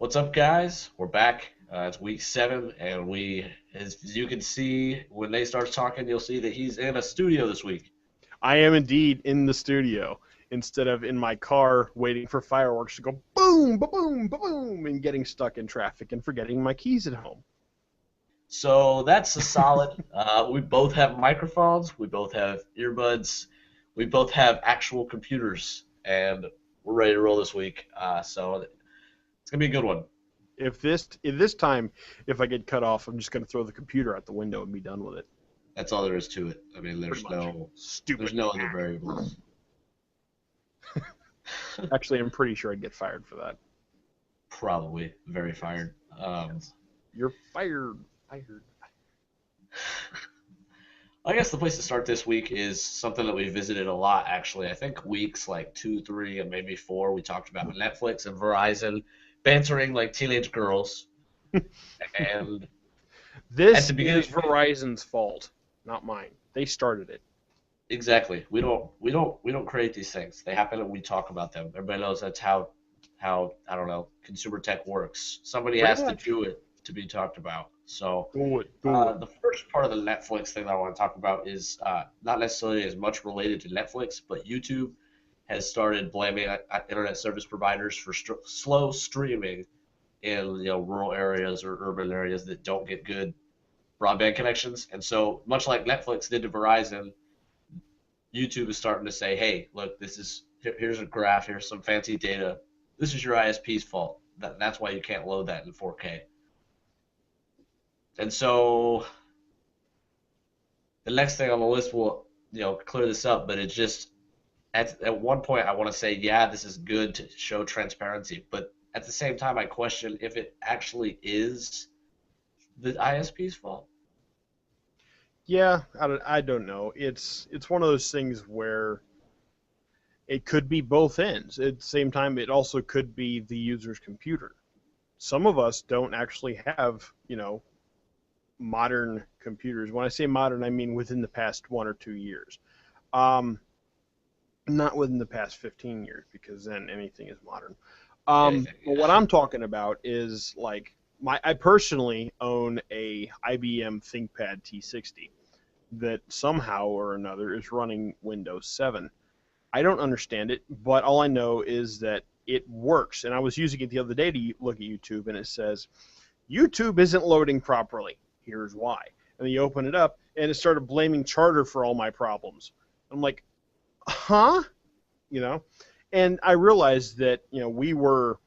What's up, guys? We're back. It's week 7, and as you can see, when Nate starts talking, you'll see that he's in a studio this week. I am indeed in the studio instead of in my car waiting for fireworks to go boom, ba-boom, ba-boom, and getting stuck in traffic and forgetting my keys at home. So that's a solid. We both have microphones, we both have earbuds, we both have actual computers, and we're ready to roll this week. So it's gonna be a good one. If I get cut off, I'm just going to throw the computer out the window and be done with it. That's all there is to it. I mean, Pretty there's much. no Stupid. there's no other variables. Actually, I'm pretty sure I'd get fired for that. Probably very fired. You're fired. Fired. I guess the place to start this week is something that we visited a lot, actually. I think weeks like 2, 3, and maybe 4, we talked about Netflix and Verizon bantering like teenage girls. And at This the is beginning, Verizon's fault, not mine. They started it. exactly, we don't create these things. They happen and we talk about them. Everybody knows that's how I don't know, consumer tech works. Somebody Pretty has to much. do it to be talked about. So Do it. Do it. the first part of the Netflix thing that I want to talk about is not necessarily as much related to Netflix, but YouTube has started blaming internet service providers for slow streaming in rural areas or urban areas that don't get good broadband connections. And so, much like Netflix did to Verizon, YouTube is starting to say, "Hey, look, here's a graph, here's some fancy data. This is your ISP's fault. That's why you can't load that in 4K." And so the next thing on the list will clear this up, but it's just at one point I want to say, yeah, this is good to show transparency, but at the same time I question if it actually is the ISP's fault. Yeah, I don't know. It's one of those things where it could be both ends. At the same time, it also could be the user's computer. Some of us don't actually have, modern computers. When I say modern, I mean within the past 1 or 2 years. Um, Not within the past 15 years, because then anything is modern. Anything, But what I'm talking about is like I personally own a IBM ThinkPad T60 that somehow or another is running Windows 7. I don't understand it, but all I know is that it works. And I was using it the other day to look at YouTube, and it says, YouTube isn't loading properly. Here's why. And then you open it up, and it started blaming Charter for all my problems. I'm like, huh? You know? And I realized that, we were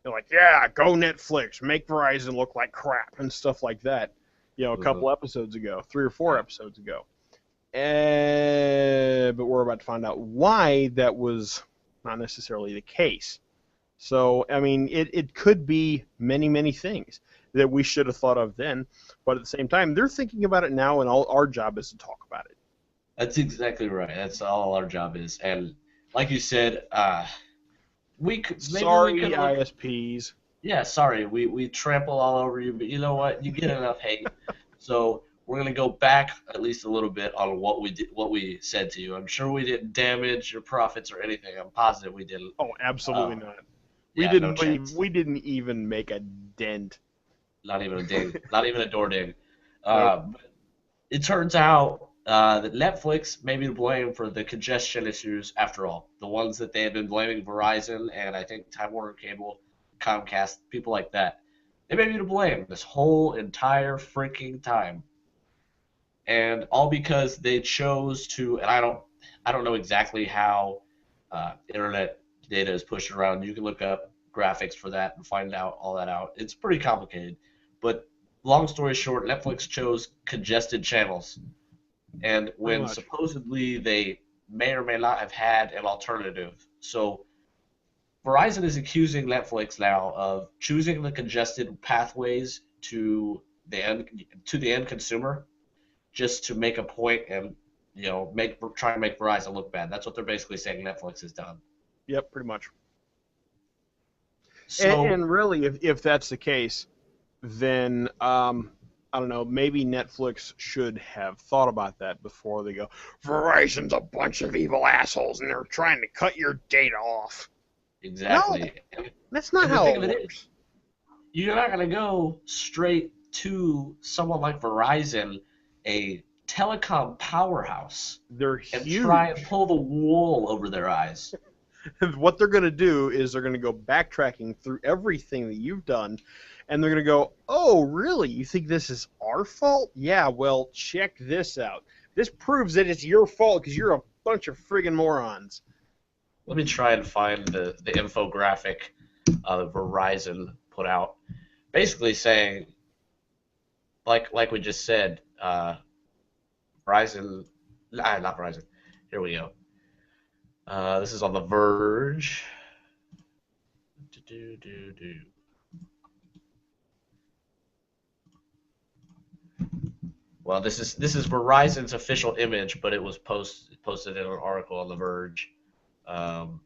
like, yeah, go Netflix, make Verizon look like crap, and stuff like that, a uh, couple episodes ago, 3 or 4 yeah. episodes ago. But we're about to find out why that was not necessarily the case. So, I mean, it could be many, many things that we should have thought of then, but at the same time, they're thinking about it now, and all our job is to talk about it. That's exactly right. That's all our job is. And like you said, maybe we could Sorry, look. ISPs. Yeah, sorry, we trample all over you, but you know what? You get enough hate. So we're gonna go back at least a little bit on what we did, what we said to you. I'm sure we didn't damage your profits or anything. I'm positive we didn't. Oh, absolutely Uh, not. We yeah, no didn't. chance. We didn't even make a dent. Not even a ding. Not even a door ding. Nope. But it turns out that Netflix may be to blame for the congestion issues after all. The ones that they have been blaming Verizon and I think Time Warner Cable, Comcast, people like that. They may be to blame this whole entire freaking time. And all because they chose to, and I don't know exactly how internet data is pushed around. You can look up graphics for that and find out all that out. It's pretty complicated, but long story short, Netflix chose congested channels, and Pretty when much. supposedly they may or may not have had an alternative. So Verizon is accusing Netflix now of choosing the congested pathways to the end consumer just to make a point and make try and make Verizon look bad. That's what they're basically saying Netflix has done. Yep, pretty much. So And really, if that's the case, then I don't know. Maybe Netflix should have thought about that before they go. Verizon's a bunch of evil assholes, and they're trying to cut your data off. No, exactly, that's not and the how thing it of it is, works. you're not going to go straight to someone like Verizon, a telecom powerhouse, They're and try and huge. pull the wool over their eyes. What they're going to do is they're going to go backtracking through everything that you've done, and they're going to go, oh, really? You think this is our fault? Yeah, well, check this out. This proves that it's your fault because you're a bunch of friggin' morons. Let me try and find the infographic that Verizon put out, basically saying, like we just said, Verizon, not Verizon. Here we go. This is on The Verge. Do, do, do. Well, this is Verizon's official image, but it was posted in an article on The Verge. Um,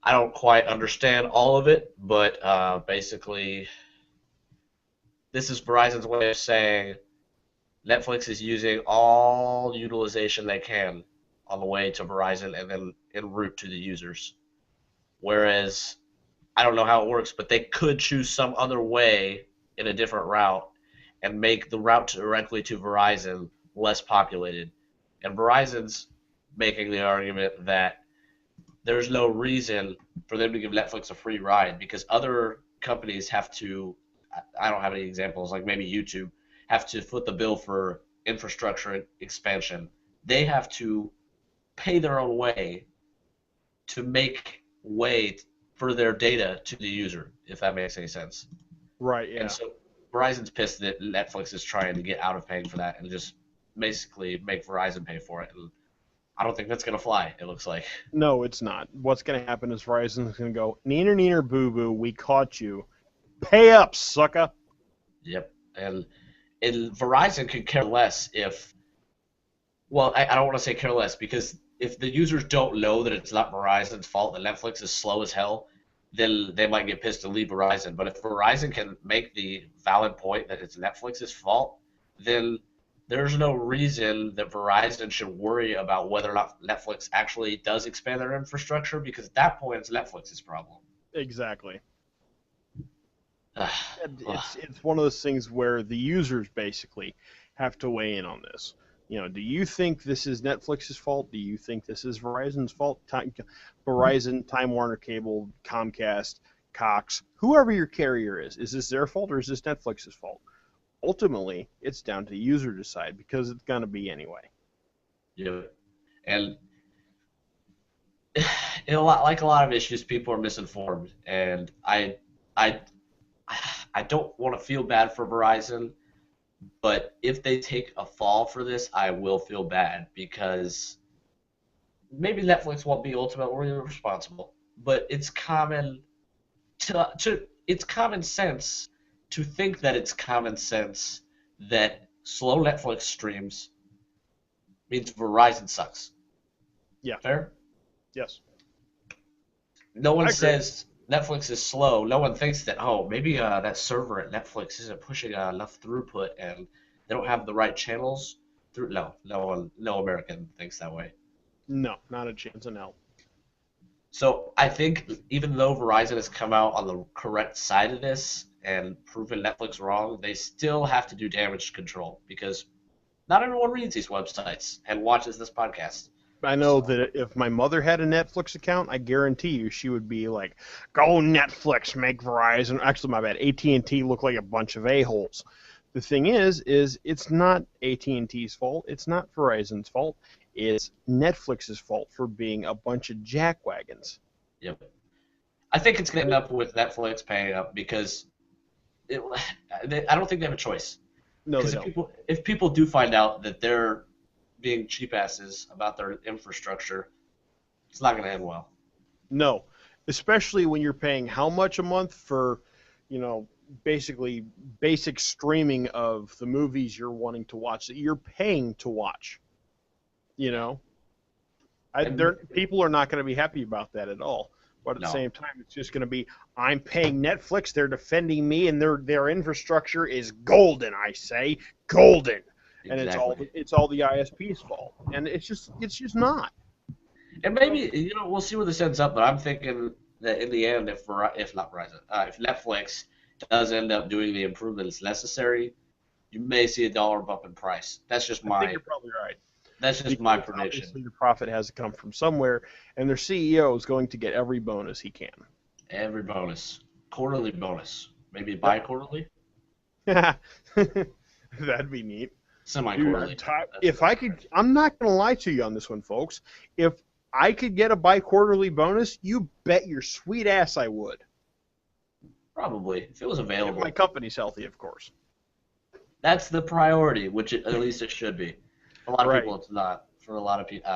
I don't quite understand all of it, but basically, this is Verizon's way of saying Netflix is using all utilization they can on the way to Verizon and then en route to the users. Whereas I don't know how it works, but they could choose some other way in a different route and make the route directly to Verizon less populated. And Verizon's making the argument that there's no reason for them to give Netflix a free ride because other companies have to, I don't have any examples, like maybe YouTube, have to foot the bill for infrastructure expansion. They have to pay their own way to make way for their data to the user, if that makes any sense. Right, And yeah. so Verizon's pissed that Netflix is trying to get out of paying for that and just basically make Verizon pay for it. And I don't think that's going to fly, it looks like. No, it's not. What's going to happen is Verizon's going to go, neener, neener, boo boo, we caught you. Pay up, sucker. Yep. And Verizon could care less if, well, I don't want to say care less because if the users don't know that it's not Verizon's fault that Netflix is slow as hell, then they might get pissed and leave Verizon. But if Verizon can make the valid point that it's Netflix's fault, then there's no reason that Verizon should worry about whether or not Netflix actually does expand their infrastructure because at that point it's Netflix's problem. Exactly. And Ugh. it's one of those things where the users basically have to weigh in on this. You know, do you think this is Netflix's fault? Do you think this is Verizon's fault? Verizon, Time Warner Cable, Comcast, Cox, whoever your carrier is this their fault or is this Netflix's fault? Ultimately, it's down to the user to decide because it's going to be anyway. Yeah. And in a lot of issues, people are misinformed, and I I don't want to feel bad for Verizon, but if they take a fall for this, I will feel bad because maybe Netflix won't be ultimately responsible, but it's common sense to think that it's common sense that slow Netflix streams means Verizon sucks. Yeah. Fair? Yes. No one I agree. says Netflix is slow. No one thinks that, oh, maybe that server at Netflix isn't pushing enough throughput and they don't have the right channels. Through No, no American thinks that way. No, not a chance in hell. So I think even though Verizon has come out on the correct side of this and proven Netflix wrong, they still have to do damage control because not everyone reads these websites and watches this podcast. I know So that if my mother had a Netflix account, I guarantee you she would be like, "Go Netflix, make Verizon." Actually, my bad. AT&T look like a bunch of a-holes. The thing is it's not AT&T's fault. It's not Verizon's fault. It's Netflix's fault for being a bunch of jackwagons. yep. I think it's going to end up with Netflix paying up because it, I don't think they have a choice. No, they Because don't. if people do find out that they're being cheap asses about their infrastructure, it's not going to end well. No, especially when you're paying how much a month for, you know, basically basic streaming of the movies you're wanting to watch that you're paying to watch. You know, And people are not going to be happy about that at all. But at the no, same time, it's just going to be, I'm paying Netflix, they're defending me, and their infrastructure is golden. I say golden, and exactly. it's all the ISP's fault, and it's just not. And So maybe we'll see where this ends up. But I'm thinking that in the end, if not Verizon, if Netflix does end up doing the improvements necessary, you may see a dollar bump in price. I think you're probably right. That's just my Because prediction. obviously the profit has to come from somewhere, and their CEO is going to get every bonus he can. Every bonus, quarterly bonus, maybe Yep. bi-quarterly, That'd be neat. semi-quarterly. Dude, if I could, I'm not going to lie to you on this one, folks. If I could get a bi-quarterly bonus, you bet your sweet ass I would. Probably, if it was If available. my company's healthy, of course. That's the priority, which at least it should be. For a lot of people, it's not. For a lot of people,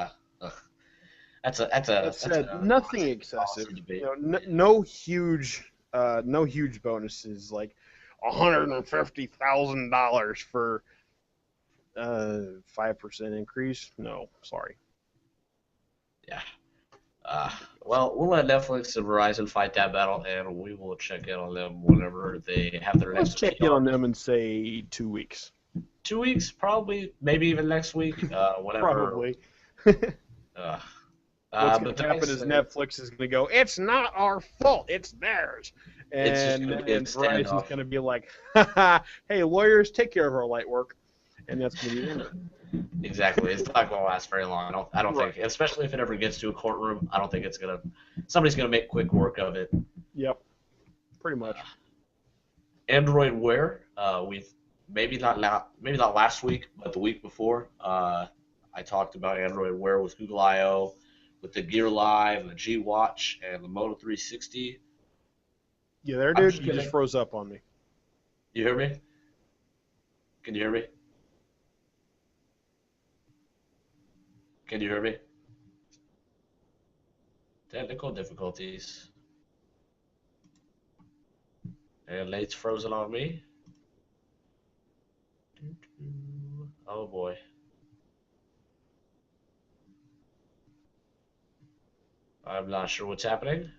that's nothing policy excessive. debate. No huge bonuses like $150,000 for 5% increase. No, sorry. Yeah. Well, we'll let Netflix and Verizon fight that battle, and we will check in on them whenever they have their Let's next check in on them in say 2 weeks. 2 weeks, probably, maybe even next week. Whatever. Probably. Uh, What's going to happen is Netflix is going to go, it's not our fault, it's theirs. And Verizon's going to be like, hey, lawyers, take care of our light work. And that's going to be the end of it. Exactly. It's not going to last very long. I don't think, especially if it ever gets to a courtroom, I don't think it's going to, somebody's going to make quick work of it. Yep. Pretty much. Android Wear, we've maybe not last week, but the week before, I talked about Android Wear with Google I/O, with the Gear Live, and the G Watch, and the Moto 360. Yeah, there, dude. You just froze up on me. You hear me? Can you hear me? Can you hear me? Technical difficulties. And Nate's frozen on me. Oh boy. I'm not sure what's happening.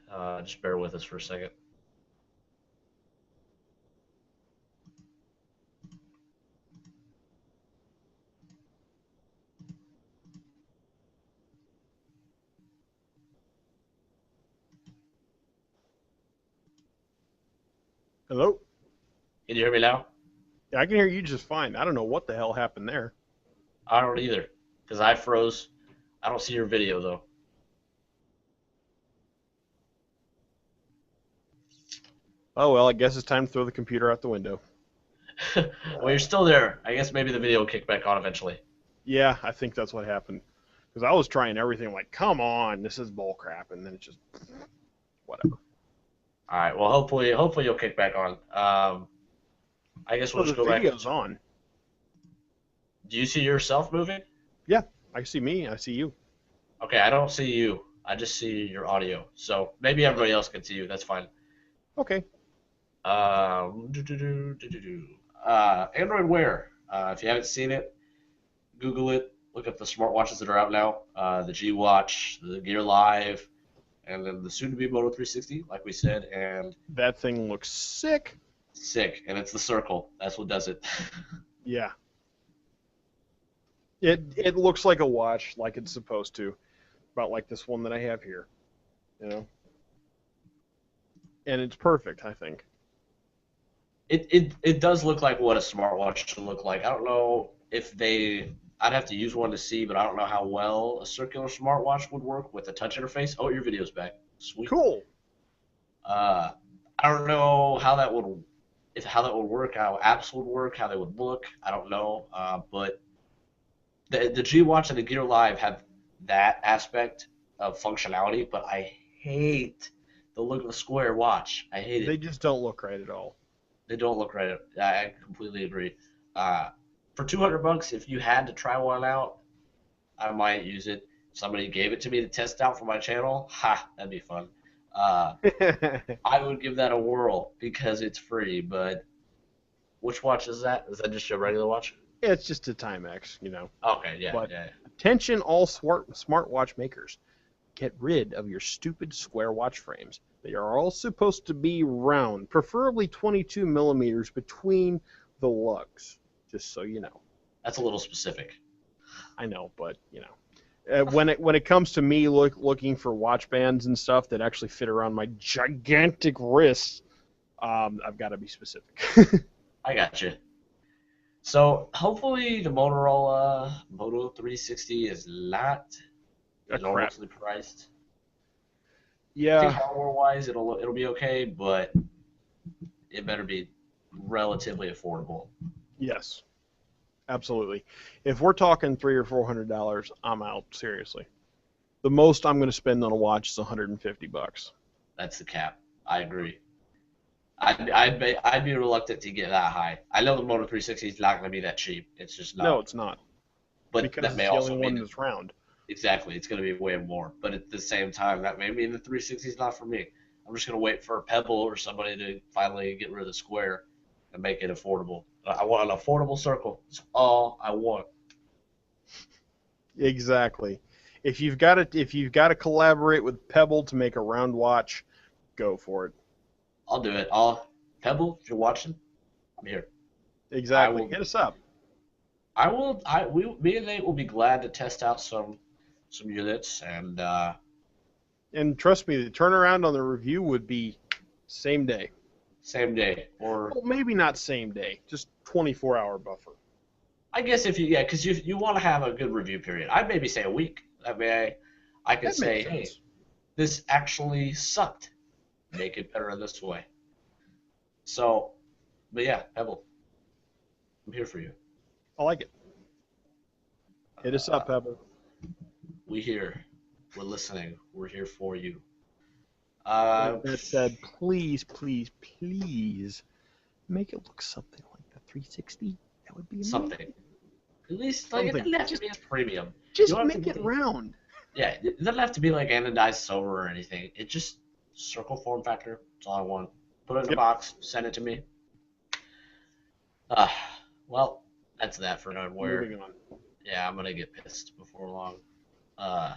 Just bear with us for a second. Hello? Can you hear me now? Yeah, I can hear you just fine. I don't know what the hell happened there. I don't either, because I froze. I don't see your video though. Oh well, I guess it's time to throw the computer out the window. Well, you're still there. I guess maybe the video will kick back on eventually. Yeah, I think that's what happened. Because I was trying everything, like, come on, this is bull crap, and then it just, whatever. All right. Well, hopefully you'll kick back on. I guess we'll just go back. The video's on. Do you see yourself moving? Yeah, I see me. I see you. Okay, I don't see you. I just see your audio. So maybe everybody else can see you. That's fine. Okay. Android Wear. If you haven't seen it, Google it. Look up the smartwatches that are out now. The G Watch, the Gear Live, and then the soon-to-be Moto 360, like we said. And that thing looks sick. Sick, and it's the circle. That's what does it. Yeah. It looks like a watch, like it's supposed to, about like this one that I have here, you know. And it's perfect, I think. It does look like what a smartwatch should look like. I don't know if I'd have to use one to see, but I don't know how well a circular smartwatch would work with a touch interface. Oh, your video's back. Sweet. Cool. I don't know how that would work, how apps would work, how they would look. I don't know. But the G Watch and the Gear Live have that aspect of functionality, but I hate the look of the square watch. I hate it. They just don't look right at all. They don't look right. I completely agree. For $200, if you had to try one out, I might use it. If somebody gave it to me to test out for my channel, that'd be fun. I would give that a whirl because it's free. But which watch is that? Is that just a regular watch? Yeah, it's just a Timex, you know. Okay, yeah, but yeah. Attention, all smartwatch makers. Get rid of your stupid square watch frames. They are all supposed to be round, preferably 22 millimeters between the lugs, just so you know. That's a little specific. I know, but, you know. When it comes to me looking for watch bands and stuff that actually fit around my gigantic wrists, I've got to be specific. I got you. So hopefully the Motorola Moto 360 is not A crap. enormously priced. I think Yeah. hardware wise it'll be okay, but it better be relatively affordable. Yes. Absolutely. If we're talking $300 or $400, I'm out. Seriously. The most I'm going to spend on a watch is $150. That's the cap. I agree. I'd be reluctant to get that high. I know the Moto 360 is not going to be that cheap. It's just No, not. it's not, But because that may it's the only also one mean that's round. exactly it's going to be way more. But at the same time, that may mean the 360 is not for me. I'm just going to wait for a Pebble or somebody to finally get rid of the square and make it affordable. I want an affordable circle. That's all I want. Exactly. If you've got to collaborate with Pebble to make a round watch, go for it. I'll do it. Pebble, if you're watching, I'm here. I Exactly. will. Hit us up. I will. Me and Nate will be glad to test out some units and And trust me, the turnaround on the review would be same day. same day or Well, maybe not same day, just 24-hour buffer. I guess if you because you want to have a good review period. I'd maybe say a week. That way I could That makes say, hey, sense. this actually sucked. Make it better this way. So, but yeah, Pebble, I'm here for you. I like it. Hit us Uh, up, Pebble. we here. We're listening. We're here for you. With that said, please, please, please make it look something like the 360. That would be amazing. Something. At least like it Something. doesn't have to be a premium. You Just don't have to make it be, round. yeah, it doesn't have to be like anodized silver or anything. It just circle form factor. That's all I want. Put it in a Yep. box. Send it to me. Uh, well, that's that for hardware. Moving on. Yeah, I'm gonna get pissed before long. Uh,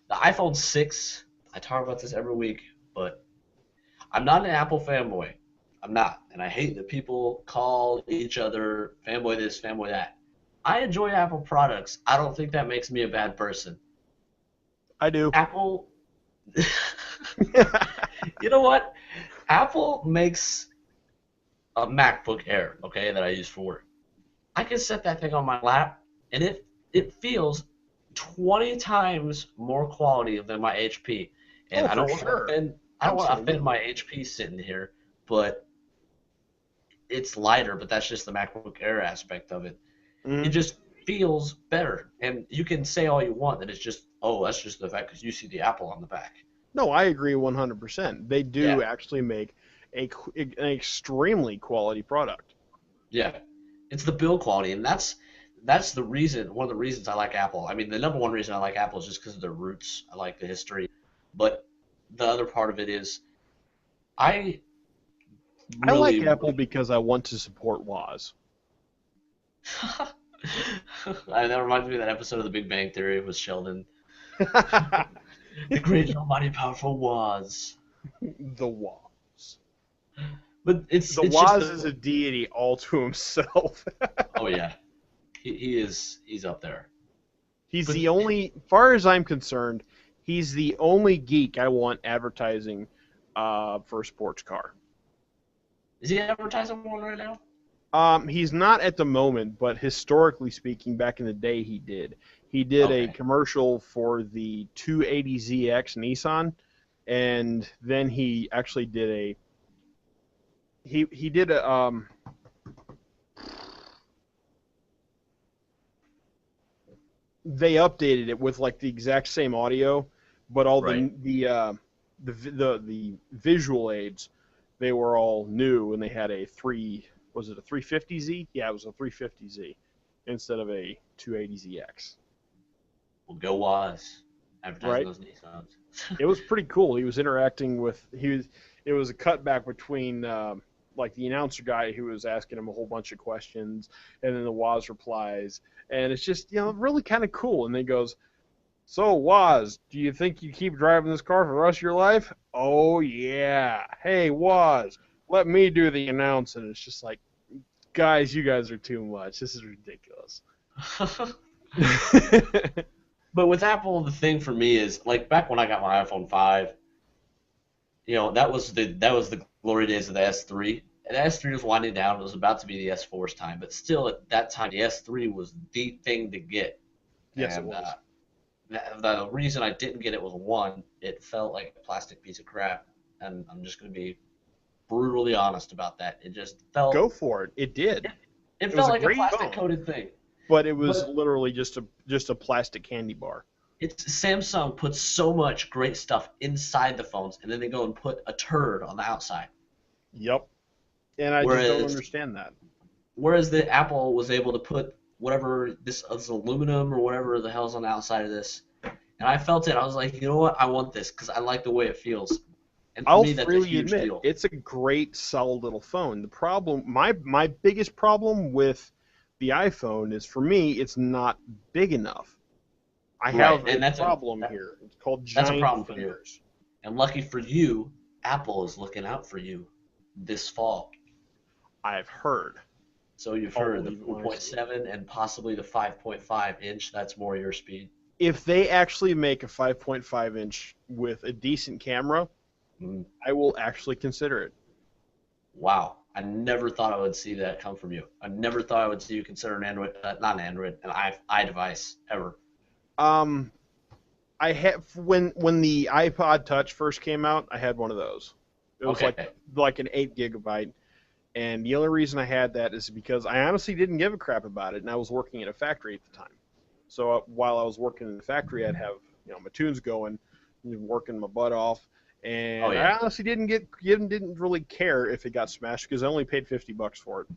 the iPhone 6. I talk about this every week, but I'm not an Apple fanboy. I'm not, and I hate that people call each other fanboy this, fanboy that. I enjoy Apple products. I don't think that makes me a bad person. I do. Apple, you know what? Apple makes a MacBook Air, okay, that I use for work. I can set that thing on my lap, and it feels 20 times more quality than my HP. And Oh, I don't for want to sure. offend I don't want to offend Absolutely. my HP sitting here, but it's lighter. But that's just the MacBook Air aspect of it. It Mhm. just feels better, and you can say all you want that it's just that's just the fact because you see the Apple on the back. No, I agree 100%. They do Yeah, actually make an extremely quality product. yeah. It's the build quality, and that's the reason. One of the reasons I like Apple. I mean, the number one reason I like Apple is just because of their roots. I like the history, but the other part of it is I I like really, Apple because I want to support Woz. that reminds me of that episode of The Big Bang Theory with Sheldon. The great and almighty powerful was. The Woz. But The it's just Woz is a deity all to himself. oh yeah, he's up there. He's But the only, far as I'm concerned, he's the only geek I want advertising for a sports car. is he advertising one right now? He's not at the moment, but historically speaking, back in the day, he did. He did a Okay. commercial for the 280ZX Nissan, and then he actually did he did a they updated it with like the exact same audio, but all Right. the visual aids, they were all new, and they had was it a 350Z? Yeah, it was a 350Z instead of a 280ZX. Well, go Waz. Advertising Right? those Nissans. It was pretty cool. He was interacting with it was a cutback between like the announcer guy who was asking him a whole bunch of questions, and then the Woz replies, and it's just really kind of cool. And then he goes, "So Woz, do you think you keep driving this car for the rest of your life?" "Oh yeah." "Hey Woz, let me do the announcing." It's just like, guys, you guys are too much. This is ridiculous. But with Apple, the thing for me is like back when I got my iPhone 5, that was the glory days of the S3. And the S3 was winding down. It was about to be the S4's time, but still at that time, the S3 was the thing to get. Yes, it And was. the reason I didn't get it was one, it felt like a plastic piece of crap, and I'm just going to be brutally honest about that. It just Go felt for it. It did. it It was felt a like a great plastic phone, coated thing. but it was But literally just a plastic candy bar. it's Samsung puts so much great stuff inside the phones, and then they go and put a turd on the outside. Yep. And I just don't Whereas understand that. whereas the Apple was able to put whatever this aluminum or whatever the hell's on the outside of this, and I felt it. I was like, you know what? I want this because I like the way it feels. And for I'll me, that's a freely huge admit deal. it's a great, solid little phone. The problem, my biggest problem with the iPhone is for me, it's not big enough. I Right, have a and problem here. It's called that's a giant problem for you. fingers. And lucky for you, Apple is looking out for you this fall. I've heard. So you've I'll heard the believe it when I see it. 4.7 and possibly the 5.5 inch. That's more your speed. If they actually make a 5.5 inch with a decent camera, Mm, I will actually consider it. wow, I never thought I would see that come from you. I never thought I would see you consider not an Android, an iDevice ever. Um, I have when the iPod Touch first came out, I had one of those. It was Okay, like an 8 GB, and the only reason I had that is because I honestly didn't give a crap about it, and I was working in a factory at the time. So while I was working in the factory, I'd have my tunes going, working my butt off, oh and yeah. I honestly didn't really care if it got smashed because I only paid $50 for it.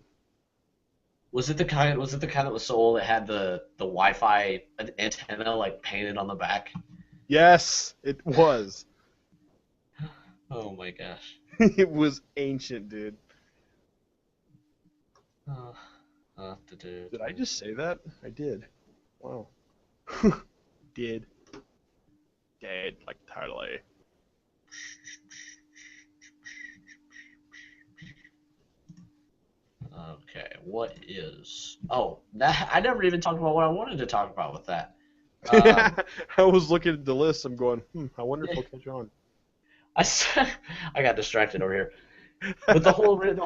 Was it the kind that was so old it had the Wi-Fi antenna like painted on the back? Yes, it was. Oh my gosh. It was ancient, dude. Uh, duh. Did I just say that? I did. Wow. Did. Dead, like totally. Okay, what is? Oh, that I never even talked about what I wanted to talk about with that. Um, I was looking at the list. I'm going, I wonder if yeah, I'll catch on. I s- I got distracted over here. But the whole route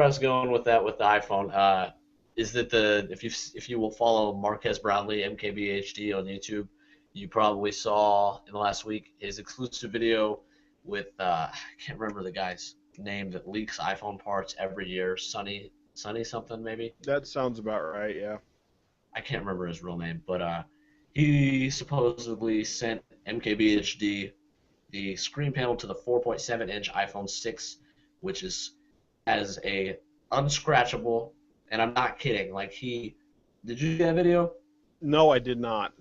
I was going with that with the iPhone is that if you will follow Marquez Brownlee MKBHD on YouTube, you probably saw in the last week his exclusive video with I can't remember the guy's name that leaks iPhone parts every year. Sunny something maybe. That sounds about right, yeah. I can't remember his real name, but he supposedly sent MKBHD the screen panel to the 4.7-inch iPhone 6, which is as a unscratchable, and I'm not kidding. Like did you see that video? No, I did not.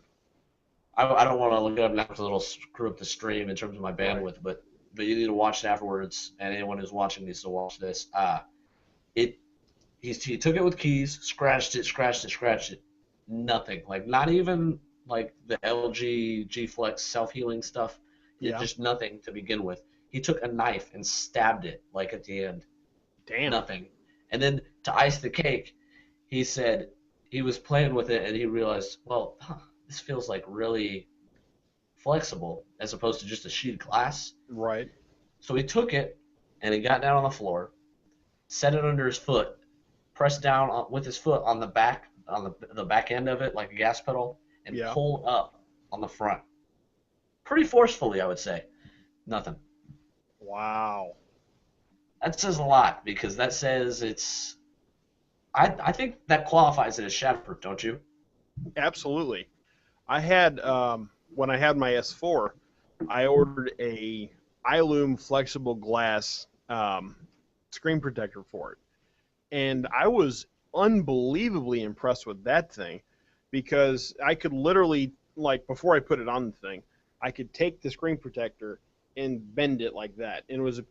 I don't want to look it up now because it'll screw up the stream in terms of my Right. bandwidth, but you need to watch it afterwards, and anyone who's watching needs to watch this. It he took it with keys, scratched it, nothing. Like not even like the LG G Flex self healing stuff. It Yeah. just nothing to begin with. He took a knife and stabbed it like at the end. Damn. Nothing. And then to ice the cake, he said he was playing with it and he realized, well, this feels like really flexible as opposed to just a sheet of glass. Right. So he took it and he got down on the floor, set it under his foot, pressed down with his foot on the back on the back end of it like a gas pedal, and Yeah. pulled up on the front, pretty forcefully, I would say. Nothing. Wow. That says a lot because that says it's. I think that qualifies it as shatterproof, don't you? Absolutely. I had when I had my S4, I ordered a iLume flexible glass screen protector for it, and I was unbelievably impressed with that thing because I could literally, like, before I put it on the thing, I could take the screen protector and bend it like that, and it was a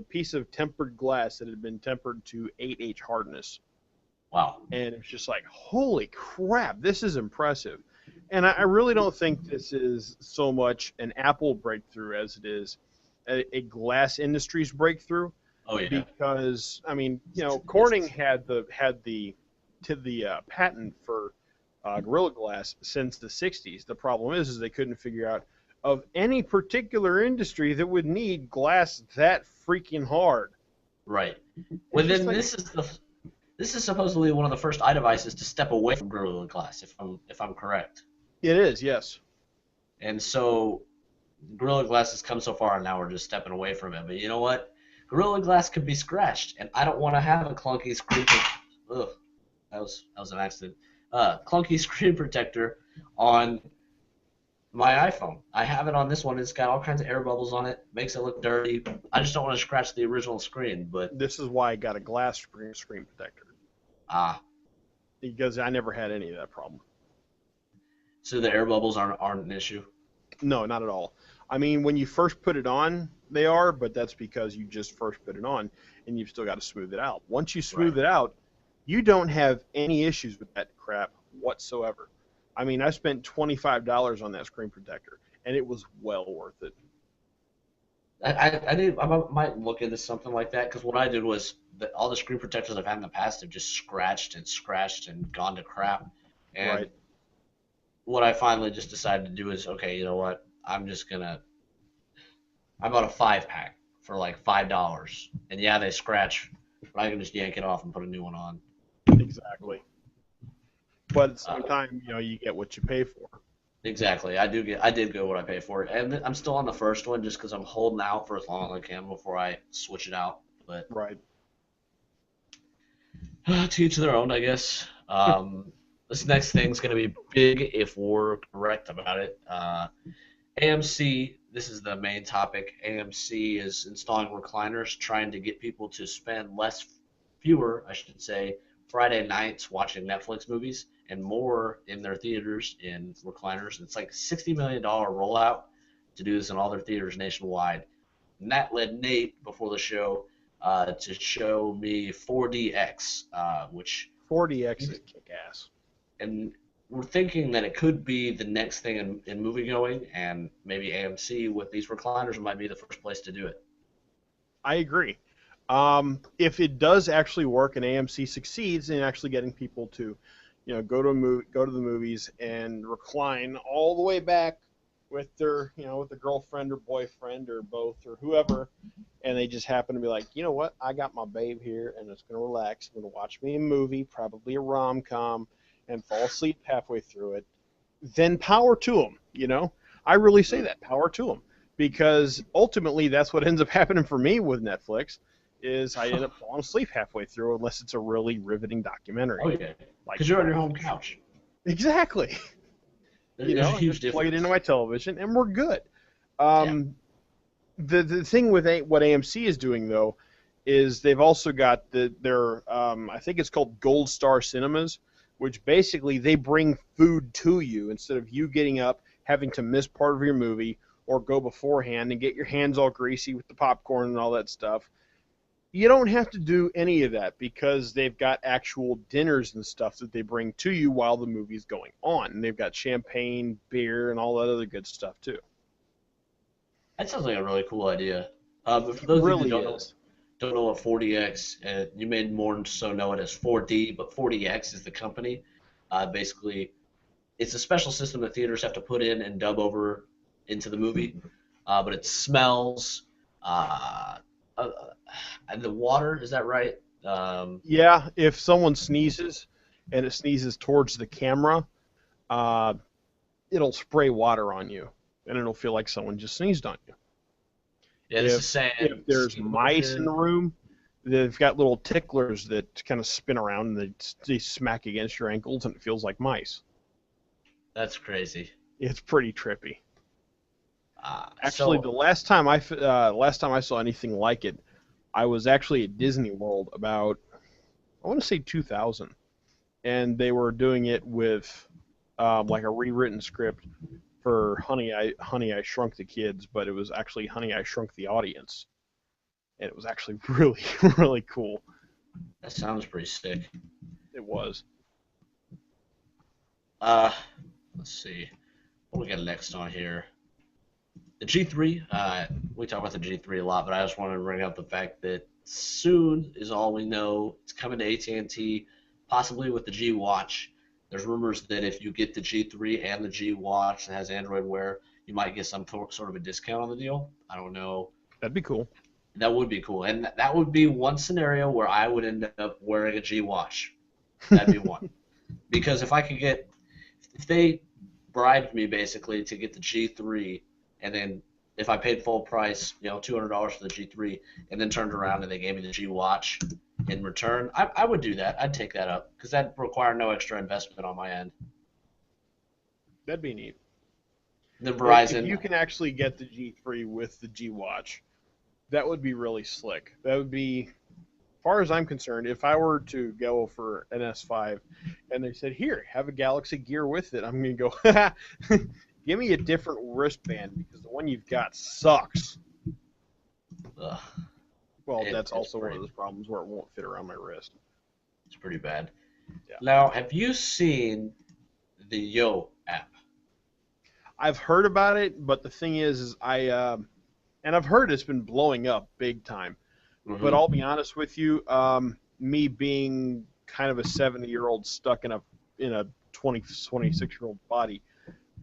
piece of tempered glass that had been tempered to 8H hardness, Wow. and it's just like, holy crap, this is impressive. And I really don't think this is so much an Apple breakthrough as it is a glass industry's breakthrough, Oh yeah. because I mean, Corning had the patent for Gorilla Glass since the 60s. The problem is they couldn't figure out of any particular industry that would need glass that freaking hard. Right. Well, It's just then like this is supposedly one of the first iDevices to step away from Gorilla Glass, if I'm correct. it is, yes. And so Gorilla Glass has come so far, and now we're just stepping away from it. But you know what? Gorilla Glass could be scratched, and I don't want to have a clunky screen. Ugh, that was an accident. Clunky screen protector on my iPhone. I have it on this one. It's got all kinds of air bubbles on it. Makes it look dirty. I just don't want to scratch the original screen. But This is why I got a glass screen protector ah, because I never had any of that problem. so the air bubbles aren't an issue. No, not at all. I mean, when you first put it on, they are, but that's because you just first put it on, and you've still got to smooth it out. Once you smooth it out, you don't have any issues with that crap whatsoever. I mean, I spent $25 on that screen protector, and it was well worth it. I might look into something like that because what I did was all the screen protectors I've had in the past have just scratched and gone to crap. And Right. what I finally just decided to do is, okay, you know what? I bought a 5-pack for like $5, and yeah, they scratch, but I can just yank it off and put a new one on. Exactly. But at the same time, you get what you pay for. Exactly, I did get what I pay for it, and I'm still on the first one just because I'm holding out for as long as I can before I switch it out. But Right. to each their own, I guess. This next thing's going to be big if we're correct about it. AMC, this is the main topic. AMC is installing recliners, trying to get people to spend fewer, I should say, Friday nights watching Netflix movies and more in their theaters in recliners. It's like a $60 million rollout to do this in all their theaters nationwide. And that led Nate before the show to show me 4DX, which 4DX is kick-ass. and we're thinking that it could be the next thing in movie going, and maybe AMC with these recliners might be the first place to do it. I agree. If it does actually work and AMC succeeds in actually getting people to, go to the movies and recline all the way back with their, with a girlfriend or boyfriend or both or whoever, and they just happen to be like, you know what, I got my babe here and it's gonna relax. I'm gonna watch me a movie, probably a rom-com, and fall asleep halfway through it. Then power to them. I really say that, power to them, because ultimately that's what ends up happening for me with Netflix. Is I end up falling asleep halfway through unless it's a really riveting documentary. Oh yeah, because you're on your home couch. Exactly. There's a huge difference. Plug it into my television and we're good. The thing with what AMC is doing though is they've also got their I think it's called Gold Star Cinemas, which basically they bring food to you instead of you getting up having to miss part of your movie or go beforehand and get your hands all greasy with the popcorn and all that stuff. You don't have to do any of that because they've got actual dinners and stuff that they bring to you while the movie's going on. And they've got champagne, beer, and all that other good stuff too. That sounds like a really cool idea. But for those of you who don't know what 4DX, you may more so know it as 4D, but 4DX is the company. Basically, it's a special system that theaters have to put in and dub over into the movie. But it smells. And the water, is that right? Yeah, if someone sneezes and it sneezes towards the camera, it'll spray water on you, and it'll feel like someone just sneezed on you. Yeah, this is saying if there's mice in the room, they've got little ticklers that kind of spin around and they smack against your ankles, and it feels like mice. That's crazy. It's pretty trippy. Actually, the last time I saw anything like it, I was actually at Disney World about, I want to say 2000, and they were doing it with like a rewritten script for Honey, I Shrunk the Kids, but it was actually Honey, I Shrunk the Audience, and it was actually really, really cool. That sounds pretty sick. It was. Let's see. What we got next on here? The G3, we talk about the G3 a lot, but I just wanted to bring up the fact that soon is all we know. It's coming to AT&T, possibly with the G Watch. There's rumors that if you get the G3 and the G Watch that has Android Wear, you might get some sort of a discount on the deal. I don't know. That'd be cool. That would be cool, and that would be one scenario where I would end up wearing a G Watch. That'd be one. Because if they bribed me basically to get the G3, and then if I paid full price, $200 for the G3, and then turned around and they gave me the G Watch in return, I would do that. I'd take that up because that'd require no extra investment on my end. That'd be neat. The Verizon, If you can actually get the G3 with the G Watch, that would be really slick. That would be, as far as I'm concerned, if I were to go for an S5 and they said, here, have a Galaxy Gear with it, I'm going to go, give me a different wristband because the one you've got sucks. ugh, Well, that's it's also one pretty, of those problems where it won't fit around my wrist. it's pretty bad. Yeah. Now, have you seen the Yo app? I've heard about it, but the thing is and I've heard it's been blowing up big time. But Hmm. I'll be honest with you, me being kind of a 70-year-old stuck in a 26-year-old body,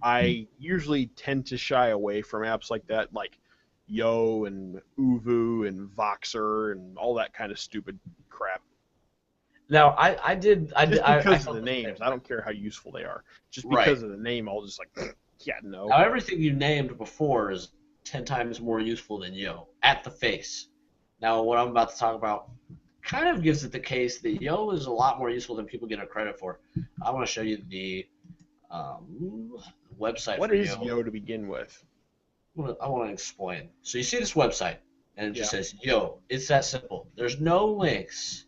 I usually tend to shy away from apps like that, like Yo and Uvu and Voxer and all that kind of stupid crap. Now, I Just because of felt the the same names, I way. don't care how useful they are. Just Right. because of the name, I'll just like, yeah, no. Now, everything you named before is 10 times more useful than Yo at the face. Now, what I'm about to talk about kind of gives it the case that Yo is a lot more useful than people get it credit for. I want to show you the um, website What for is Yo. Yo to begin with? I want to explain. So you see this website, and it just Yeah. says Yo. It's that simple. There's no links,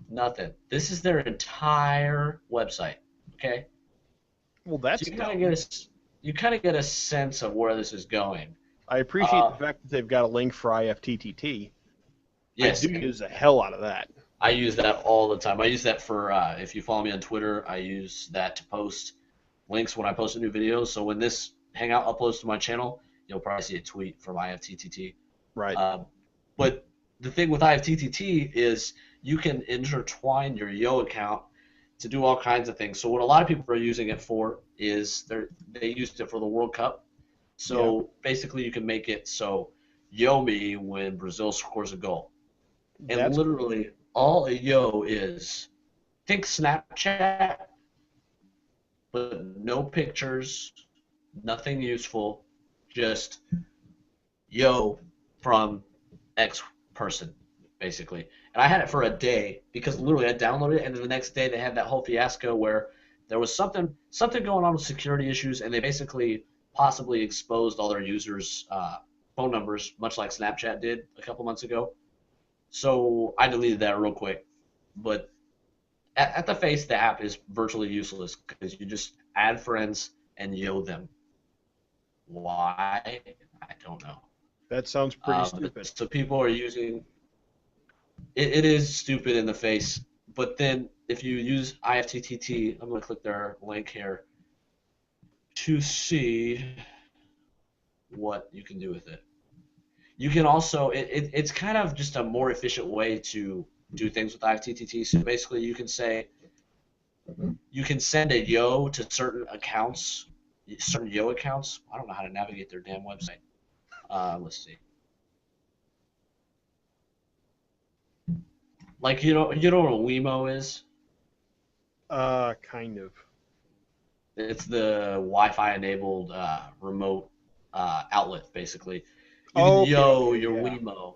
nothing. This is their entire website. Okay, Well, so that's dumb. you kind of get a sense of where this is going. I appreciate the Uh, fact that they've got a link for IFTTT. I yes, do use the hell out of that. I use that all the time. I use that for if you follow me on Twitter, I use that to post links when I post a new video. So when this Hangout uploads to my channel, you'll probably see a tweet from IFTTT. Right. But the thing with IFTTT is you can intertwine your Yo account to do all kinds of things. So what a lot of people are using it for is they used it for the World Cup. Yeah. So basically, you can make it so Yo me when Brazil scores a goal, and That's cool. literally all a Yo is think Snapchat, but no pictures, nothing useful, just Yo from X person, basically. And I had it for a day because literally I downloaded it, and then the next day they had that whole fiasco where there was something going on with security issues, and they basically possibly exposed all their users' phone numbers, much like Snapchat did a couple months ago. So I deleted that real quick. But at the face, the app is virtually useless because you just add friends and Yo them. Why? I don't know. That sounds pretty stupid. So people are using it is stupid in the face. But then if you use IFTTT, I'm going to click their link here to see what you can do with it. You can also it's kind of just a more efficient way to do things with IFTTT. So basically, you can send a Yo to certain accounts, certain Yo accounts. I don't know how to navigate their damn website. Let's see. Like you know what a Wemo is? Kind of. It's the Wi-Fi enabled remote outlet, basically. You can Okay, yo okay, your yeah. Wemo.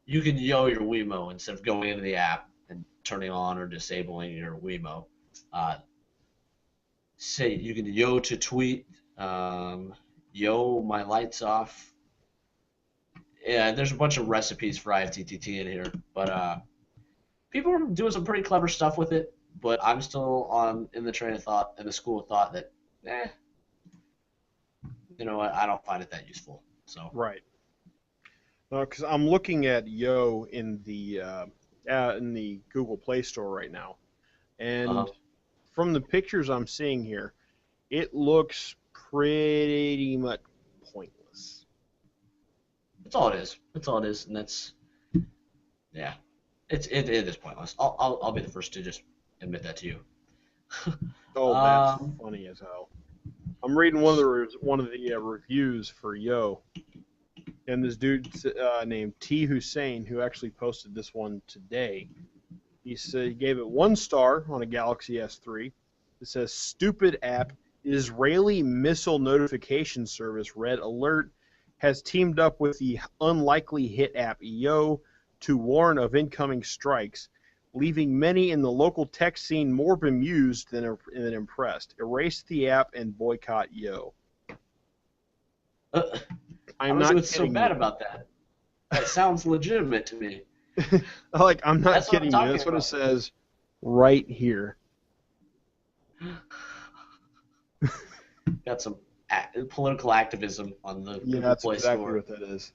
You can yo your Wemo instead of going into the app and turning on or disabling your Wemo. Uh, Say you can yo to tweet, yo my lights off. Yeah, there's a bunch of recipes for IFTTT in here, but people are doing some pretty clever stuff with it. But I'm still on in the train of thought, in the school of thought that, eh, you know what? I don't find it that useful. So, Right. Because I'm looking at Yo in the Google Play Store right now, and uh, from the pictures I'm seeing here, it looks pretty much pointless. that's all it is. That's all it is, and that's yeah, it is pointless. I'll be the first to just admit that to you. Oh, that's um, funny as hell. I'm reading one of the reviews for Yo, and this dude named T Hussein, who actually posted this one today. He said he gave it 1 star on a Galaxy S3. It says stupid app. Israeli missile notification service Red Alert has teamed up with the unlikely hit app Yo to warn of incoming strikes, leaving many in the local tech scene more bemused than impressed. Erase the app and boycott Yo. I I'm don't see not what's so kidding bad you. about that. That sounds legitimate to me. I'm not That's what I'm kidding you. talking That's what it about. says right here. Got some political activism on the Yeah, Google that's Play exactly Store. what that is.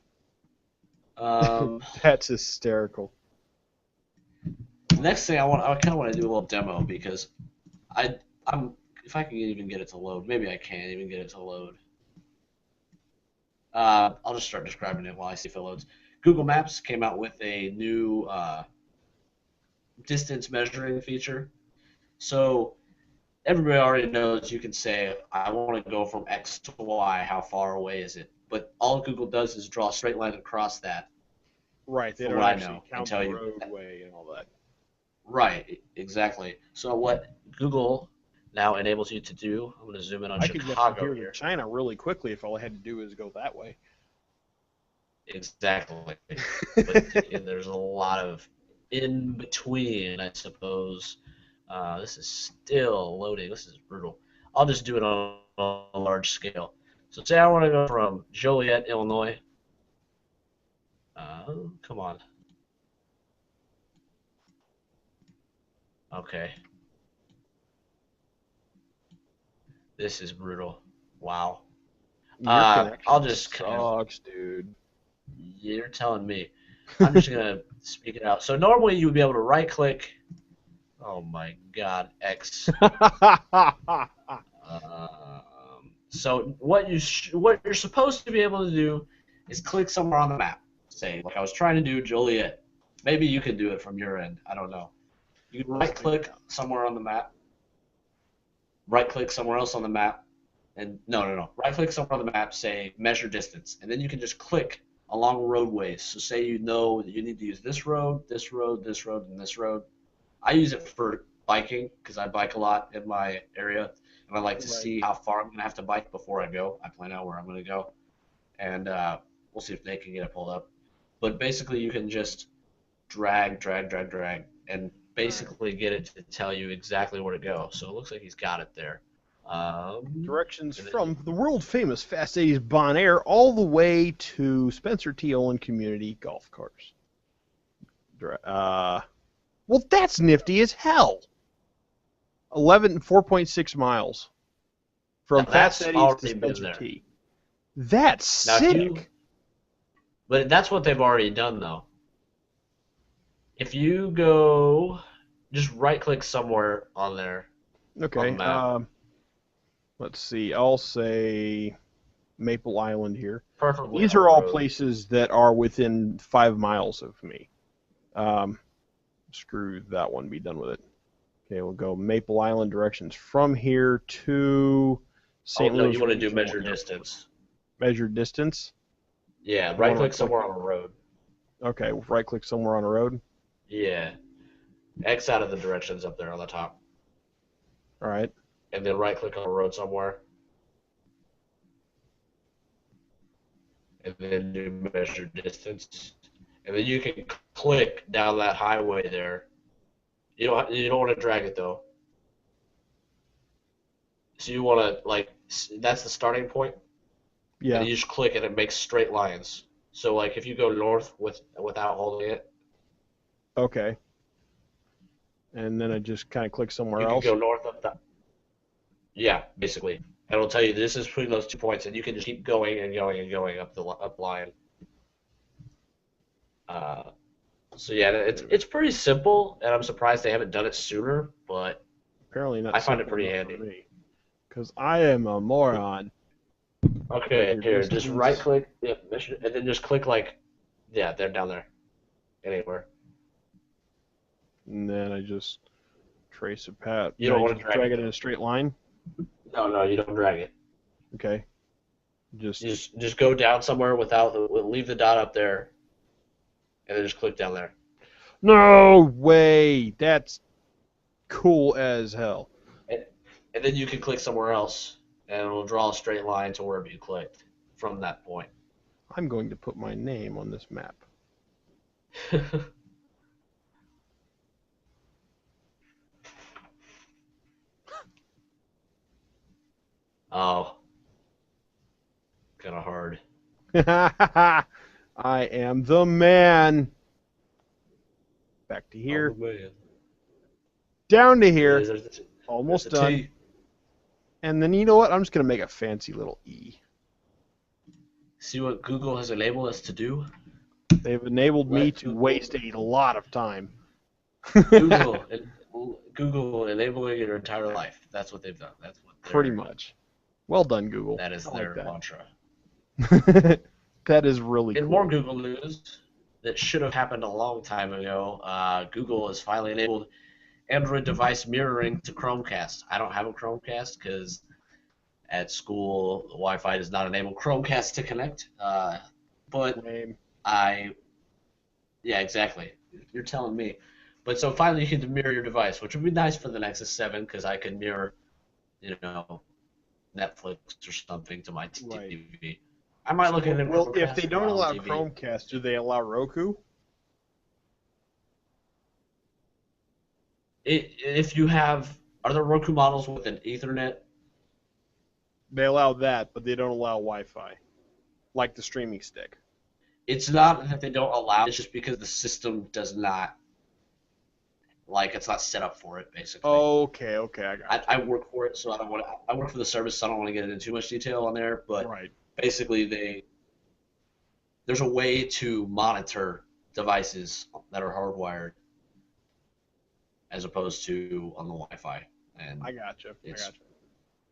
Um, That's hysterical. Next thing I kind of want to do a little demo because I I'm if I can even get it to load, maybe I can't even get it to load. I'll just start describing it while I see if it loads. Google Maps came out with a new distance measuring feature. So everybody already knows you can say, I want to go from X to Y, how far away is it? But all Google does is draw a straight line across that, Right, they from don't what I actually know, and count the tell you. roadway and all that. Right, exactly. So what Google now enables you to do, I'm going to zoom in on I could get from Chicago here to here. China really quickly if all I had to do is go that way. Exactly. But there's a lot of in between, I suppose. This is still loading. This is brutal. I'll just do it on a large scale. So say I want to go from Joliet, Illinois. Come on. Okay. This is brutal. Wow. Your I'll connection just kind of. sucks, dude. You're telling me. I'm just gonna speak it out. So normally you would be able to right click. Oh my God, X. So what you're supposed to be able to do is click somewhere on the map. Say, like I was trying to do Joliet. Maybe you can do it from your end. I don't know. You can Let's right figure it click out. somewhere on the map, right click somewhere else on the map, and no. Right click somewhere on the map, say measure distance, and then you can just click along roadways. So say you know that you need to use this road, this road, this road, and this road. I use it for biking because I bike a lot in my area, and I like to Right. see how far I'm gonna have to bike before I go. I plan out where I'm gonna go, and we'll see if they can get it pulled up. But basically, you can just drag, and All right. basically get it to tell you exactly where to go. So it looks like he's got it there. Directions And then you, from the world famous Fast 80s Bon Air all the way to Spencer T. Olin Community Golf Course. Well, that's nifty as hell. 4.6 miles now from Fast that's Eddie's to already been Spencer there. T. That's Now if you, sick. but that's what they've already done though. If you go, just right click somewhere on there on the Okay. map. Let's see. I'll say Maple Island here. Preferably These on a are all road. places that are within 5 miles of me. Um, Screw that one. Be done with it. Okay, we'll go Maple Island directions from here to Oh St. no, you Louis want to do Regional measure Airport. distance. Measure distance. Yeah, And what right am I click somewhere clicking? on a road. Okay, right click somewhere on a road. Yeah, X out of the directions up there on the top, All right. and then right click on a road somewhere, and then do measure distance, and then you can click down that highway there. You don't want to drag it though. So you want to that's the starting point, and Yeah. then you just click and it makes straight lines. So like if you go north without holding it, Okay. And then I just kind of click somewhere you can go else. north up that. Yeah, basically, and it'll tell you this is between those 2 points, and you can just keep going and going and going up the up line. Uh, so yeah, it's pretty simple, and I'm surprised they haven't done it sooner, but Apparently not I find it simple pretty enough for handy. me. Because I am a moron. Okay, Measure here, just right distance. click, yeah, and then just click yeah, they're down there, anywhere. And then I just Trace a path. You Now don't you want to just drag drag it it in though. a straight line. No, you don't drag it. Okay. Just Just go down somewhere leave the dot up there, and then just click down there. no way. That's cool as hell. And, and then you can click somewhere else, and it'll draw a straight line to wherever you clicked from that point. I'm going to put my name on this map. Oh, kind of hard. I am the man. Back to Oh here. man. Down to There it here. is. Almost there's a done. T. And then you know what? I'm just going to make a fancy little E. See what Google has enabled us to do? They've enabled me Let to Google, waste a lot of time. Google, Google enabling your entire life. That's what they've done. That's what Pretty much. Well done, Google. That is I their like mantra. that. That is really In cool. more Google news that should have happened a long time ago, Google has finally enabled Android device mirroring to Chromecast. I don't have a Chromecast because at school the Wi-Fi does not enable Chromecast to connect. But Lame. yeah, exactly. You're telling me. But so finally you can mirror your device, which would be nice for the Nexus 7 because I could mirror, Netflix or something to my TV. Right. I might look at a Well, if Chromecast they for don't my own allow TV. Chromecast, do they allow Roku? If you have, are there Roku models with an Ethernet? They allow that, but they don't allow Wi-Fi, like the streaming stick. It's not that they don't allow. It's just because the system does not, it's not set up for it, basically. Okay, I got I work for it, so I don't want to. I work for the service, so I don't want to get into too much detail on there. But right. basically, there's a way to monitor devices that are hardwired, as opposed to on the Wi-Fi. And I gotcha.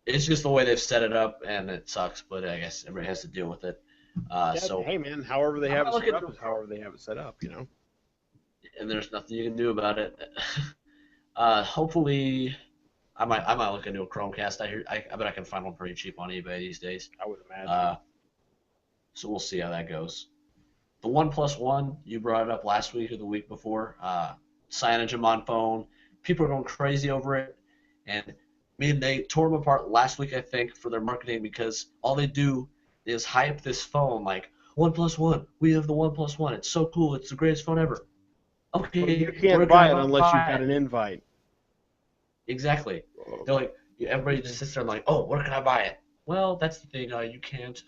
It's just the way they've set it up, and it sucks. But I guess everybody has to deal with it. So hey man, however they have it set up is however they have it set up, And there's nothing you can do about it. Hopefully, I might look into a Chromecast. I bet I can find one pretty cheap on eBay these days. I would imagine. So we'll see how that goes. The OnePlus One, you brought it up last week or the week before. Cyanogen on phone. People are going crazy over it, and they tore them apart last week, I think, for their marketing because all they do is hype this phone like OnePlus One. We have the OnePlus One. It's so cool. It's the greatest phone ever. Okay, well, you can't buy it unless you've got an invite. Exactly. They're like, everybody just sits there and like, oh, where can I buy it? Well, that's the thing. You can't.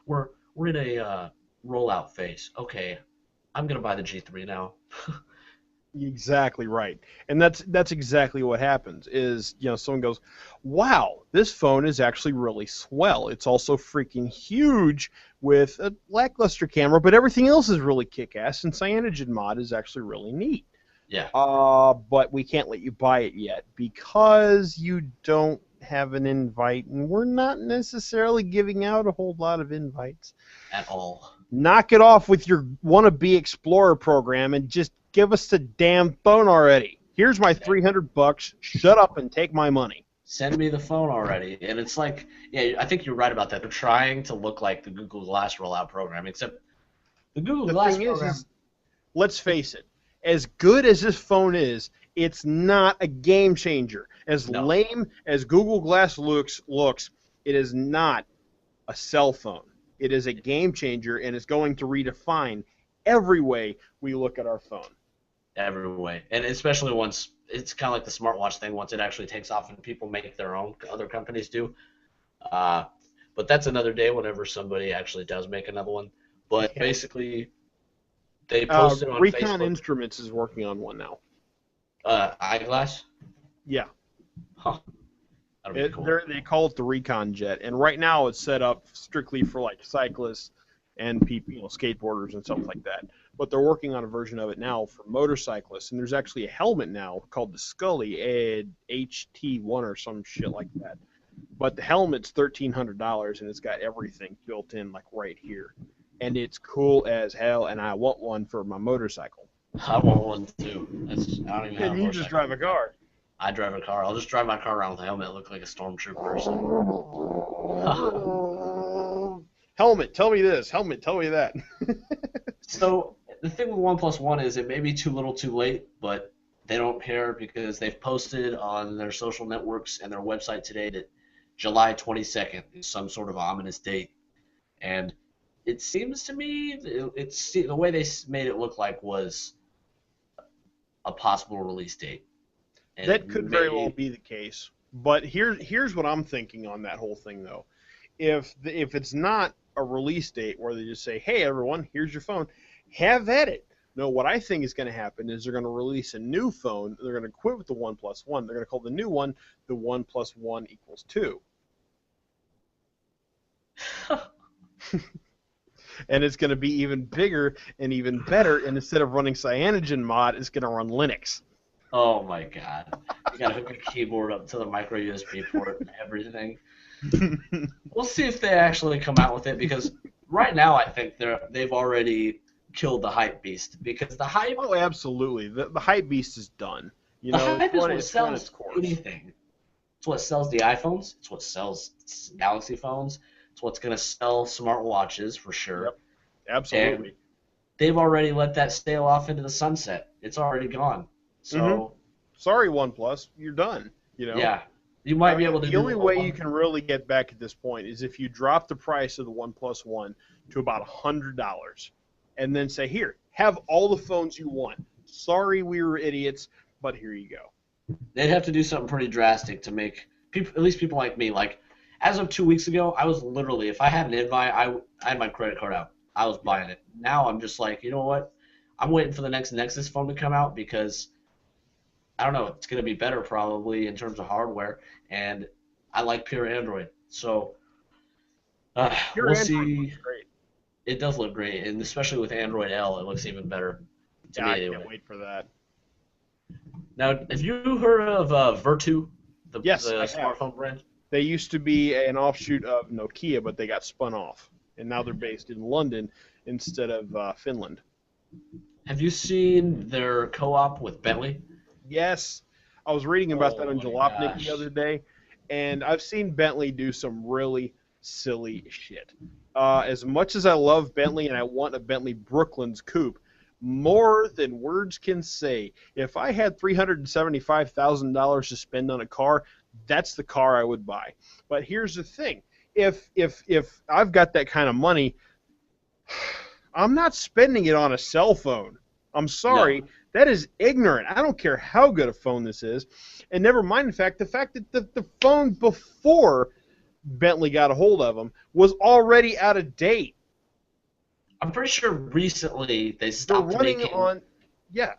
We're in a rollout phase. Okay, I'm gonna buy the G3 now. Exactly right, and that's exactly what happens. Is someone goes, "Wow, this phone is actually really swell. It's also freaking huge with a lackluster camera, but everything else is really kick-ass. And Cyanogen mod is actually really neat. Yeah. But we can't let you buy it yet because you don't have an invite, and we're not necessarily giving out a whole lot of invites At all. Knock it off with your wannabe Explorer program and just give us the damn phone already. Here's my $300. Shut up and take my money. Send me the phone already." And it's like, yeah, I think you're right about that. They're trying to look like the Google Glass rollout program, except the Google Glass program. Is, let's face it, as good as this phone is, it's not a game changer. As lame as Google Glass looks, it is not a cell phone. It is a game changer, and it's going to redefine every way we look at our phone. Every way. And especially once, it's kind of like the smartwatch thing, once it actually takes off and people make their own, other companies do. But that's another day whenever somebody actually does make another one. But basically, they posted on Recon Facebook. Instruments is working on one now. Eyeglass? Yeah. Huh. That'd be cool. They call it the Recon Jet, and right now it's set up strictly for like cyclists and people, skateboarders and stuff like that. But they're working on a version of it now for motorcyclists, and there's actually a helmet now called the Scully HT1 or some shit like that. But the helmet's $1,300, and it's got everything built in like right here, and it's cool as hell. And I want one for my motorcycle. I want one too. I don't even have a motorcycle. You just drive a car. I drive a car. I'll just drive my car around with a helmet, look like a stormtrooper or something. Helmet, tell me this. Helmet, tell me that. So the thing with OnePlus One is it may be too little, too late, but they don't care because they've posted on their social networks and their website today that July 22nd is some sort of ominous date, and it seems to me it's the way they made it look like was a possible release date, and That it could very well may. be the case. But here's what I'm thinking on that whole thing, though. If it's not a release date where they just say, "Hey, everyone, here's your phone," have at it. No, what I think is going to happen is they're going to release a new phone. They're going to quit with the OnePlus One. They're going to call the new one the OnePlus One equals 2. And it's going to be even bigger and even better. And instead of running CyanogenMod, it's going to run Linux. Oh my God! You gotta hook a keyboard up to the micro USB port and everything. We'll see if they actually come out with it because right now I think they've already killed the hype beast because Oh, absolutely. The hype beast is done. You the know, hype is what it's run its sells course. anything. It's what sells the iPhones. It's what sells Galaxy phones. It's what's gonna sell smartwatches for sure. Yep, absolutely. And they've already let that sail off into the sunset. It's already gone. Mm-hmm. So Sorry, OnePlus, you're done. You know, yeah, you might I be mean, able to the do only way you can really get back at this point is if you drop the price of the OnePlus One to about $100, and then say, "Here, have all the phones you want. Sorry, we were idiots, but here you go." They'd have to do something pretty drastic to make people, at least people like me, like as of 2 weeks ago, I was literally, if I had an invite, I had my credit card out. I was buying it. Now I'm just like, you know what? I'm waiting for the next Nexus phone to come out because I don't know, it's going to be better probably in terms of hardware, and I like pure Android. So Your we'll Android see. looks great. It does look great, and especially with Android L, it looks even better to Yeah, me I can't anyway. wait for that. Now, have you heard of Vertu, Yes, the I have. smartphone brand? They used to be an offshoot of Nokia, but they got spun off, and now they're based in London instead of Finland. Have you seen their co-op with Bentley? Yes, I was reading about that Oh on my Jalopnik the other gosh. day, and I've seen Bentley do some really silly shit. As much as I love Bentley and I want a Bentley Brooklands coupe, more than words can say. If I had $375,000 to spend on a car, that's the car I would buy. But here's the thing: if I've got that kind of money, I'm not spending it on a cell phone. I'm No. sorry. That is ignorant. I don't care how good a phone this is. And never mind the fact that the phone before Bentley got a hold of them was already out of date. I'm pretty sure recently They're running on, yeah.